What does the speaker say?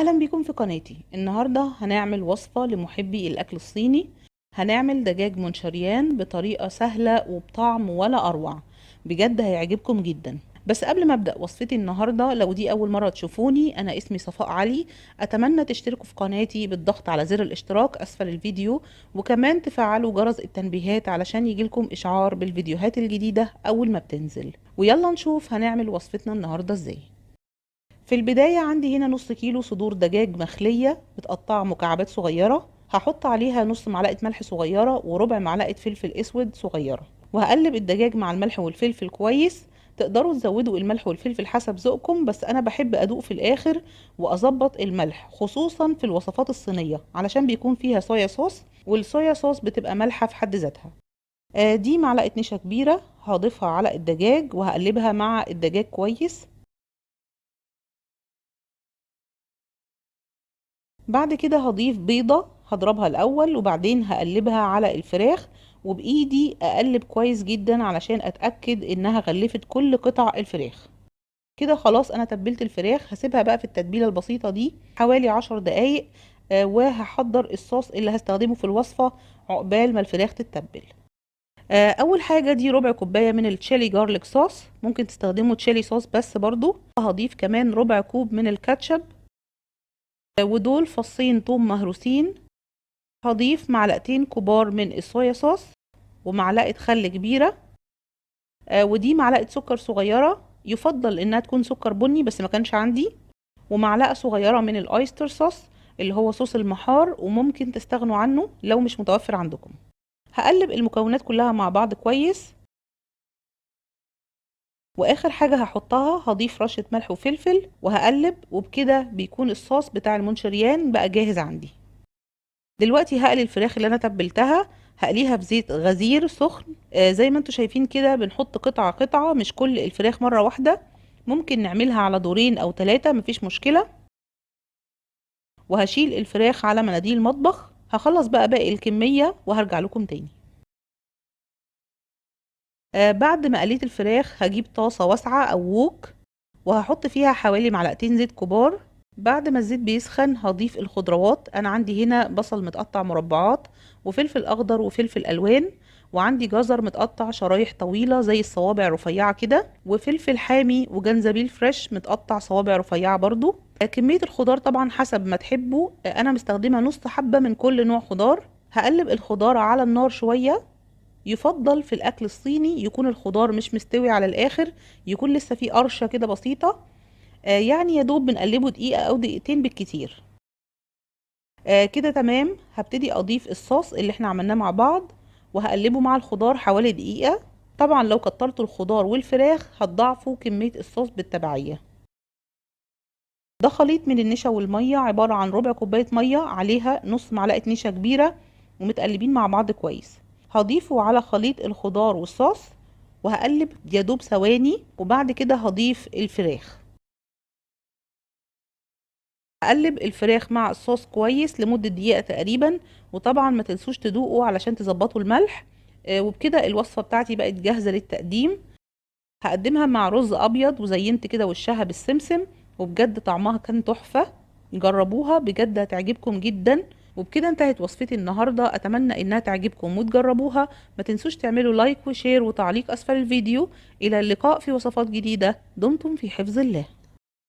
اهلا بيكم في قناتي. النهارده هنعمل وصفة لمحبي الاكل الصيني. هنعمل دجاج منشريان بطريقة سهلة وبطعم ولا اروع. بجد هيعجبكم جدا. بس قبل ما ابدا وصفتي النهارده، لو دي اول مرة تشوفوني، انا اسمي صفاء علي. اتمنى تشتركوا في قناتي بالضغط على زر الاشتراك اسفل الفيديو، وكمان تفعلوا جرس التنبيهات علشان يجيلكم اشعار بالفيديوهات الجديدة اول ما بتنزل. ويلا نشوف هنعمل وصفتنا النهارده ازاي. في البداية عندي هنا نص كيلو صدور دجاج مخلية متقطعة مكعبات صغيرة. هحط عليها نص معلقة ملح صغيرة وربع معلقة فلفل اسود صغيرة، وهقلب الدجاج مع الملح والفلفل كويس. تقدروا تزودوا الملح والفلفل حسب ذوقكم، بس انا بحب ادوق في الاخر واظبط الملح، خصوصا في الوصفات الصينية علشان بيكون فيها صويا صوص، والصويا صوص بتبقى مالحة في حد ذاتها. دي معلقة نشا كبيرة هضيفها على الدجاج وهقلبها مع الدجاج كويس. بعد كده هضيف بيضة هضربها الأول وبعدين هقلبها على الفراخ، وبإيدي أقلب كويس جدا علشان أتأكد إنها غلفت كل قطع الفراخ. كده خلاص أنا تبلت الفراخ، هسيبها بقى في التتبيلة البسيطة دي حوالي 10 دقايق. وهحضر الصوص اللي هستخدمه في الوصفة عقبال ما الفراخ تتبل. أول حاجة دي ربع كوباية من التشيلي جارليك صوص، ممكن تستخدموا تشيلي صوص بس برضو. هضيف كمان ربع كوب من الكاتشب، ودول فصين توم مهروسين. هضيف معلقتين كبار من الصويا صوص ومعلقة خل كبيرة. ودي معلقة سكر صغيرة، يفضل انها تكون سكر بني بس ما كانش عندي. ومعلقة صغيرة من الايستر صوص اللي هو صوص المحار، وممكن تستغنوا عنه لو مش متوفر عندكم. هقلب المكونات كلها مع بعض كويس. واخر حاجة هحطها هضيف رشة ملح وفلفل وهقلب، وبكده بيكون الصوص بتاع المنشريان بقى جاهز عندي. دلوقتي هقلي الفراخ اللي انا تبلتها، هقليها في زيت غزير سخن. زي ما انتوا شايفين كده بنحط قطعة قطعة، مش كل الفراخ مرة واحدة. ممكن نعملها على دورين او 3، مفيش مشكلة. وهشيل الفراخ على مناديل مطبخ، هخلص بقى باقي الكمية وهرجع لكم تاني. بعد ما قليت الفراخ هجيب طاسة واسعة او ووك، وهحط فيها حوالي معلقتين زيت كبار. بعد ما الزيت بيسخن هضيف الخضروات. انا عندي هنا بصل متقطع مربعات، وفلفل اخضر وفلفل الوان، وعندي جزر متقطع شرايح طويلة زي الصوابع رفيعة كده، وفلفل حامي وجنزبيل فريش متقطع صوابع رفيعة برضو. كمية الخضار طبعا حسب ما تحبوا. انا مستخدمة نص حبة من كل نوع خضار. هقلب الخضار على النار شوية. يفضل في الاكل الصيني يكون الخضار مش مستوي على الاخر، يكون لسه فيه قرشة كده بسيطة. يعني يا دوب بنقلبه دقيقة او دقيقتين بالكتير. كده تمام. هبتدي اضيف الصوص اللي احنا عملناه مع بعض، وهقلبه مع الخضار حوالي دقيقة. طبعا لو كترتوا الخضار والفراخ هتضاعفوا كمية الصوص بالتبعية. ده خليط من النشا والمية، عبارة عن ربع كوباية مية عليها نص معلقة نشا كبيرة، ومتقلبين مع بعض كويس. هضيفه على خليط الخضار والصوص وهقلب يا دوب ثواني، وبعد كده هضيف الفراخ. هقلب الفراخ مع الصوص كويس لمدة دقيقة تقريبا. وطبعا ما تنسوش تدوقوا علشان تظبطوا الملح. وبكده الوصفة بتاعتي بقت جاهزة للتقديم. هقدمها مع رز ابيض، وزينت كده وشها بالسمسم، وبجد طعمها كان تحفة. جربوها بجد هتعجبكم جدا. وبكده انتهت وصفتي النهاردة، اتمنى انها تعجبكم وتجربوها. ما تنسوش تعملوا لايك وشير وتعليق اسفل الفيديو. الى اللقاء في وصفات جديدة، دمتم في حفظ الله.